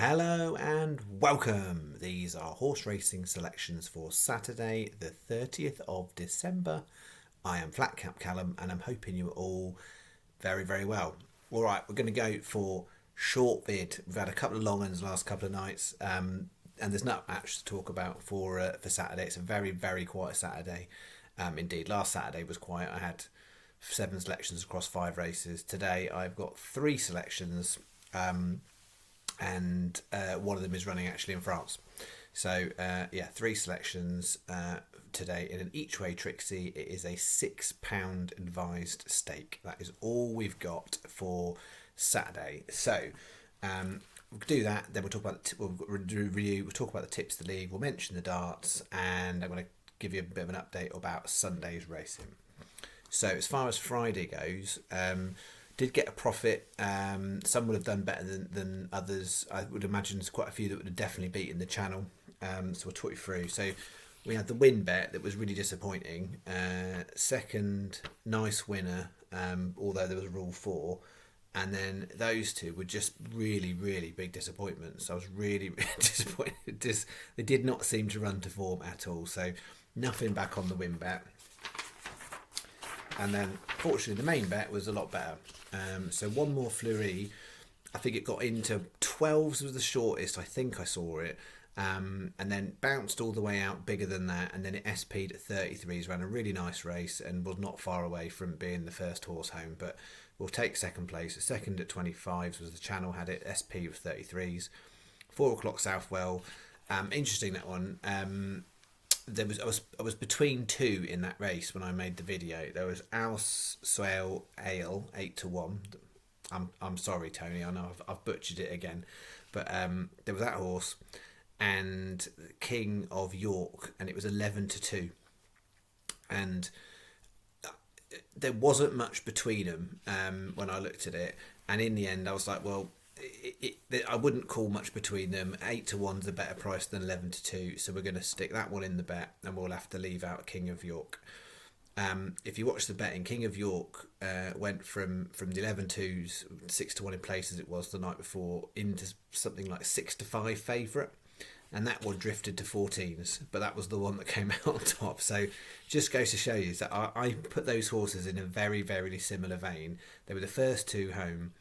Hello and welcome. These are horse racing selections for Saturday, the 30th of December. I am Flat Cap Callum and I'm hoping you're all very, very well. All right, we're going to go for short vid. We've had a couple of long ones the last couple of nights, and there's not much to talk about for Saturday. It's a very, very quiet Saturday. Indeed, last Saturday was quiet. I had 7 selections across 5 races. Today I've got 3 selections. And one of them is running actually in France. So 3 selections today in an each way Trixie. It is a £6 advised stake. That is all we've got for Saturday. So we'll do that. Then we'll talk about we'll review. We'll talk about the tips of the league. We'll mention the darts, and I'm going to give you a bit of an update about Sunday's racing. So as far as Friday goes. Did get a profit. Some would have done better than others. I would imagine there's quite a few that would have definitely beaten the channel. So we'll talk you through. So we had the win bet that was really disappointing. Second, nice winner, although there was rule 4. And then those 2 were just really, really big disappointments. I was really, really disappointed. They did not seem to run to form at all. So nothing back on the win bet. And then, fortunately, the main bet was a lot better. So one more Fleury. I think it got into 12s was the shortest. I think I saw it. And then bounced all the way out bigger than that. And then it SP'd at 33s. Ran a really nice race and was not far away from being the first horse home. But we'll take second place. The second at 25s was the channel. Had it SP with 33s. 4 o'clock Southwell. Interesting that one. I was between 2 in that race when I made the video. There was Aus Swale Ale 8-1. I'm sorry, Tony. I know I've butchered it again, but there was that horse and King of York, and it was 11-2. And there wasn't much between them when I looked at it. And in the end, I was like, well. I wouldn't call much between them. 8-1's a better price than 11-2, so we're going to stick that one in the bet, and we'll have to leave out King of York. If you watch the betting, King of York went from the 11-2s, 6-1 in place as it was the night before, into something like 6-5 favourite, and that one drifted to 14s, but that was the one that came out on top. So just goes to show you that I put those horses in a very, very similar vein. They were the first 2 home.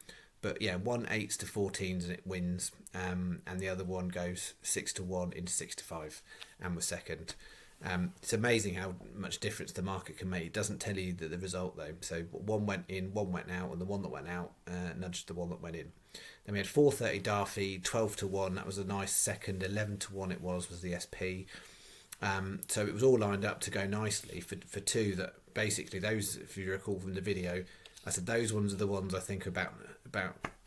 But yeah, one 8s to 14s and it wins, and the other one goes 6-1 into 6-5 and was second. It's amazing how much difference the market can make. It doesn't tell you the result though. So one went in, one went out, and the one that went out nudged the one that went in. Then we had 4:30 Darby, 12-1. That was a nice second. 11-1 it was the SP. So it was all lined up to go nicely for 2 that basically those, if you recall from the video. I said those ones are the ones I think about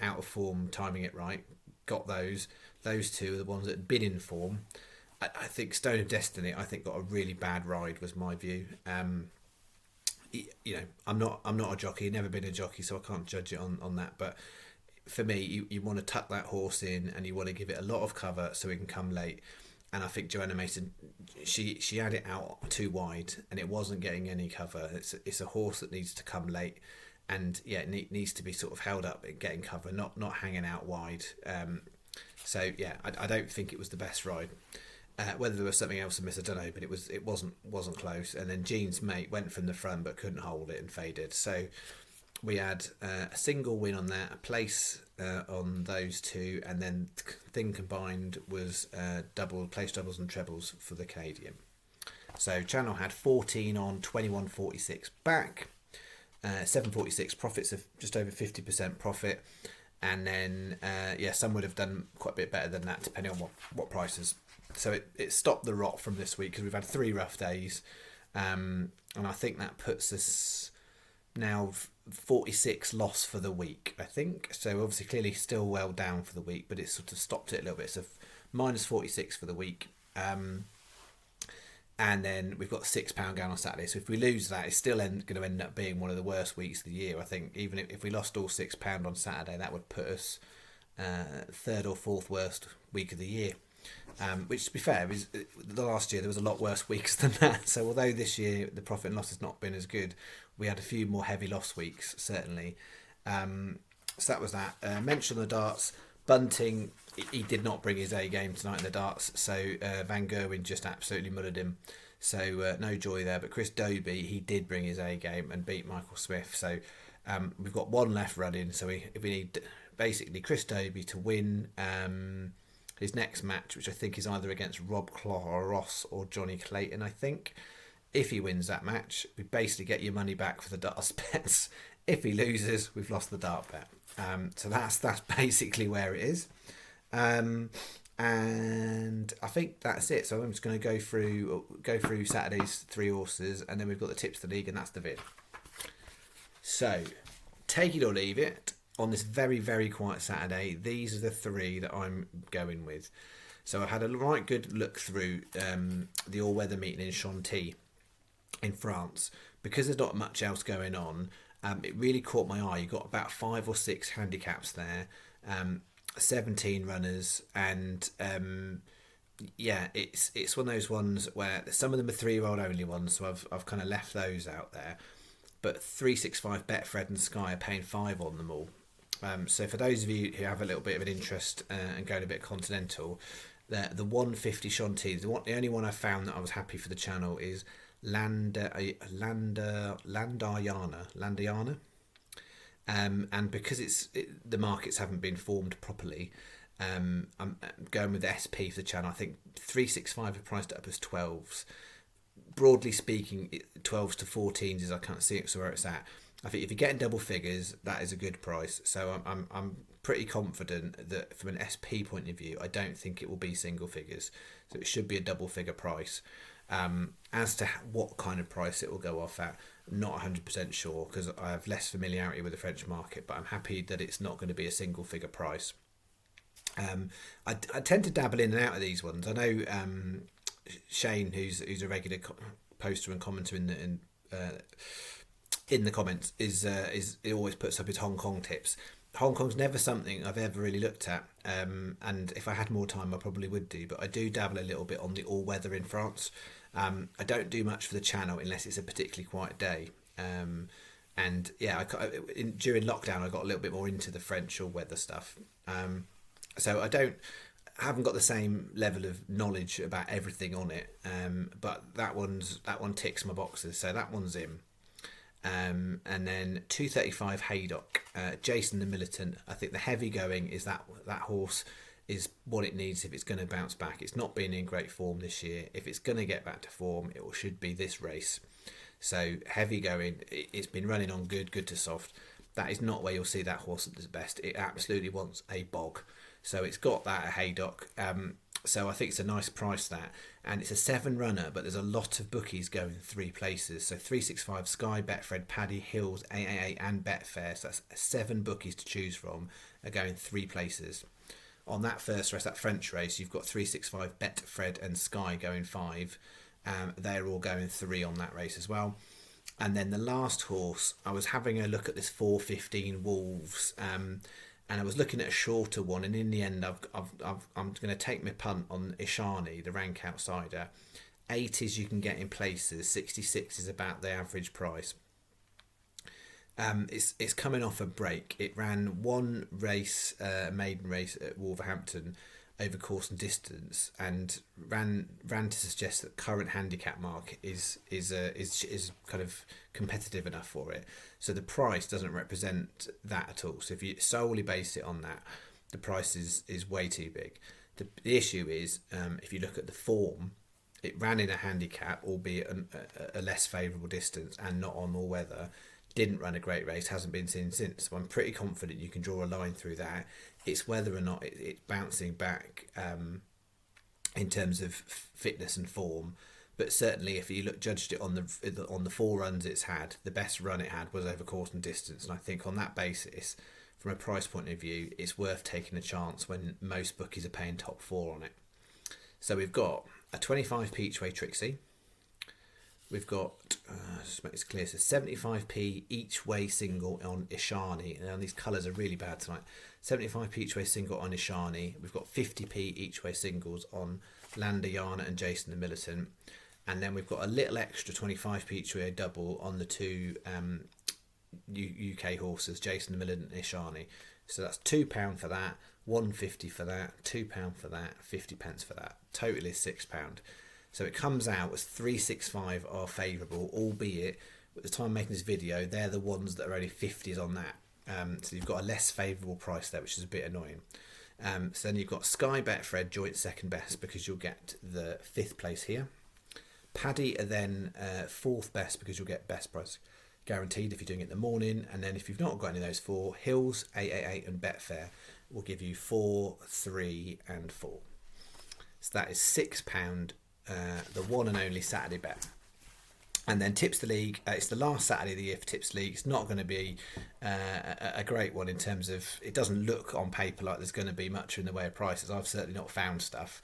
out of form, timing it right. Got those. Those 2 are the ones that had been in form. I think Stone of Destiny, I think, got a really bad ride, was my view. I'm not a jockey, never been a jockey, so I can't judge it on that. But for me, you want to tuck that horse in and you want to give it a lot of cover so it can come late. And I think Joanna Mason, she had it out too wide and it wasn't getting any cover. It's a horse that needs to come late. And yeah, it needs to be sort of held up and getting cover, not hanging out wide. So yeah, I don't think it was the best ride. Whether there was something else amiss, I don't know, but it wasn't close. And then Jean's Mate went from the front but couldn't hold it and faded. So we had a single win on that, a place on those 2, and then thing combined was place doubles and trebles for the Canadian. So Channel had 14 on, 21.46 back. 7.46 profits of just over 50% profit, and then some would have done quite a bit better than that depending on what prices. So it stopped the rot from this week because we've had 3 rough days, and I think that puts us now 46 loss for the week, I think. So obviously clearly still well down for the week, but it sort of stopped it a little bit. So minus 46 for the week. And then we've got £6 going on Saturday. So if we lose that, it's still going to end up being one of the worst weeks of the year. I think even if we lost all £6 on Saturday, that would put us 3rd or 4th worst week of the year. Which, to be fair, is the last year there was a lot worse weeks than that. So although this year the profit and loss has not been as good, we had a few more heavy loss weeks, certainly. So that was that. Mention the darts. Bunting he did not bring his A game tonight in the darts, so Van Gerwen just absolutely mullered him. So no joy there. But Chris Dobie, he did bring his A game and beat Michael Swift. So we've got one left running. So we need basically Chris Dobie to win his next match, which I think is either against Rob Ross or Johnny Clayton, I think. If he wins that match, we basically get your money back for the darts bets. If he loses, we've lost the dart bet. So that's basically where it is. And I think that's it. So I'm just going to go through Saturday's 3 horses, and then we've got the tips of the league, and that's the vid. So take it or leave it. On this very, very quiet Saturday, these are the 3 that I'm going with. So I had a right good look through the all-weather meeting in Chantilly in France. Because there's not much else going on, it really caught my eye. You got about 5 or 6 handicaps there, 17 runners, and it's one of those ones where some of them are 3-year-old only ones, so I've kind of left those out there. But 365 Betfred and Sky are paying 5 on them all. So for those of you who have a little bit of an interest and going a bit continental, the 150 Chantilly, the only one I found that I was happy for the channel is Landayana. And because the markets haven't been formed properly, I'm going with the SP for the channel. I think 365 are priced up as 12s. Broadly speaking, 12s to 14s is I can't see it, so where it's at. I think if you're getting double figures, that is a good price. So I'm pretty confident that from an SP point of view, I don't think it will be single figures. So it should be a double figure price. As to what kind of price it will go off at, not 100% sure, because I have less familiarity with the French market, but I'm happy that it's not going to be a single figure price. I tend to dabble in and out of these ones. I know Shane, who's a regular poster and commenter in the comments, he always puts up his Hong Kong tips. Hong Kong's never something I've ever really looked at, and if I had more time I probably would do, but I do dabble a little bit on the all-weather in France. I don't do much for the channel unless it's a particularly quiet day, and yeah, during lockdown I got a little bit more into the French all-weather stuff, so I haven't got the same level of knowledge about everything on it, but that one ticks my boxes, so that one's in. And then 235 Haydock, Jason the Militant. I think the heavy going is that horse is what it needs if it's going to bounce back. It's not been in great form this year. If it's going to get back to form, it should be this race. So heavy going, it's been running on good to soft. That is not where you'll see that horse at its best. It absolutely wants a bog. So it's got that at Haydock. So I think it's a nice price, that. And it's a 7 runner, but there's a lot of bookies going 3 places. So 365 Sky, Betfred, Paddy, Hills, AAA and Betfair. So that's 7 bookies to choose from are going 3 places. On that first race, that French race, you've got 365 Betfred and Sky going 5. They're all going 3 on that race as well. And then the last horse, I was having a look at this 415 Wolves, and I was looking at a shorter one, and in the end, I'm going to take my punt on Ishani, the rank outsider. 80s you can get in places, 66 is about the average price. It's coming off a break. It ran one race, maiden race at Wolverhampton over course and distance, and ran to suggest that current handicap mark is kind of competitive enough for it. So the price doesn't represent that at all. So if you solely base it on that, the price is way too big. The issue is, if you look at the form, it ran in a handicap, albeit a less favourable distance and not on all weather. Didn't run a great race, hasn't been seen since. So I'm pretty confident you can draw a line through that. It's whether or not it's bouncing back in terms of fitness and form. But certainly, if you judged it on the 4 runs it's had, the best run it had was over course and distance. And I think on that basis, from a price point of view, it's worth taking a chance when most bookies are paying top 4 on it. So we've got a 25p each way Trixie. We've got, just make this clear, so 75p each way single on Ishani. And these colours are really bad tonight. 75p each way single on Ishani. We've got 50p each way singles on Landayana and Jason the Militant. And then we've got a little extra 25p each way double on the 2 UK horses, Jason the Militant and Ishani. So that's £2 for that. £1.50 for that, £2 for that, 50p for that. Total is £6. So it comes out as 365 are favourable, albeit at the time of making this video, they're the ones that are only 50s on that. So you've got a less favourable price there, which is a bit annoying. So then you've got Sky Betfred joint second best because you'll get the 5th place here. Paddy are then 4th best because you'll get best price guaranteed if you're doing it in the morning. And then if you've not got any of those 4, Hills, 888 and Betfair will give you 4, 3 and 4. So that is £6, the one and only Saturday bet. And then Tips the League, it's the last Saturday of the year for Tips the League. It's not going to be a great one in terms of, it doesn't look on paper like there's going to be much in the way of prices. I've certainly not found stuff.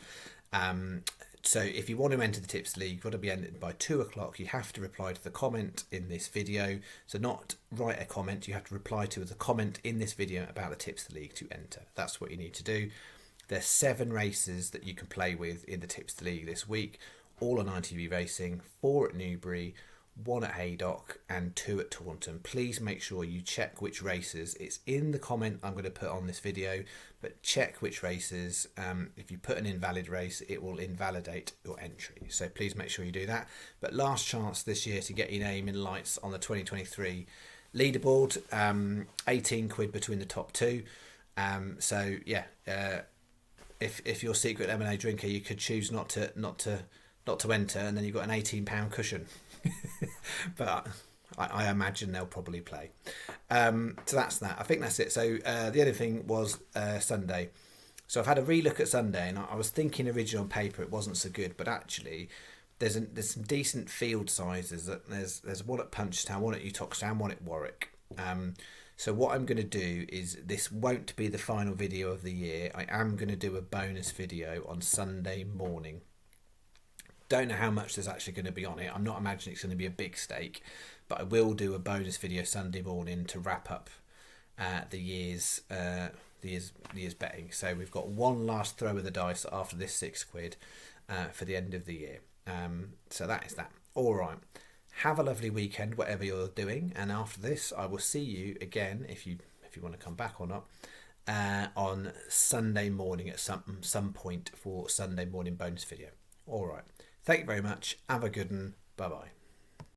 So if you want to enter the Tips League, you've got to be entered by 2 o'clock. You have to reply to the comment in this video. So not write a comment, you have to reply to the comment in this video about the Tips League to enter. That's what you need to do. There's 7 races that you can play with in the Tips League this week, all on ITV Racing, 4 at Newbury, 1 at Haydock and 2 at Taunton. Please make sure you check which races. It's in the comment I'm going to put on this video, but check which races. If you put an invalid race, it will invalidate your entry. So please make sure you do that. But last chance this year to get your name in lights on the 2023 leaderboard. 18 quid between the top 2. So yeah, if you're a secret lemonade drinker, you could choose not to enter, and then you've got an £18 cushion. But I imagine they'll probably play. So that's that. I think that's it. So the other thing was Sunday. So I've had a relook at Sunday, and I was thinking originally on paper it wasn't so good, but actually there's some decent field sizes. There's one at Punchestown, one at Uttoxtown, one at Warwick. So what I'm going to do is, this won't be the final video of the year. I am going to do a bonus video on Sunday morning. Don't know how much there's actually going to be on it. I'm not imagining it's going to be a big stake, but I will do a bonus video Sunday morning to wrap up the year's betting. So we've got one last throw of the dice after this £6 for the end of the year. So that is that. All right. Have a lovely weekend, whatever you're doing, and after this, I will see you again if you want to come back or not on Sunday morning at some point for Sunday morning bonus video. All right. Thank you very much. Have a good one. Bye bye.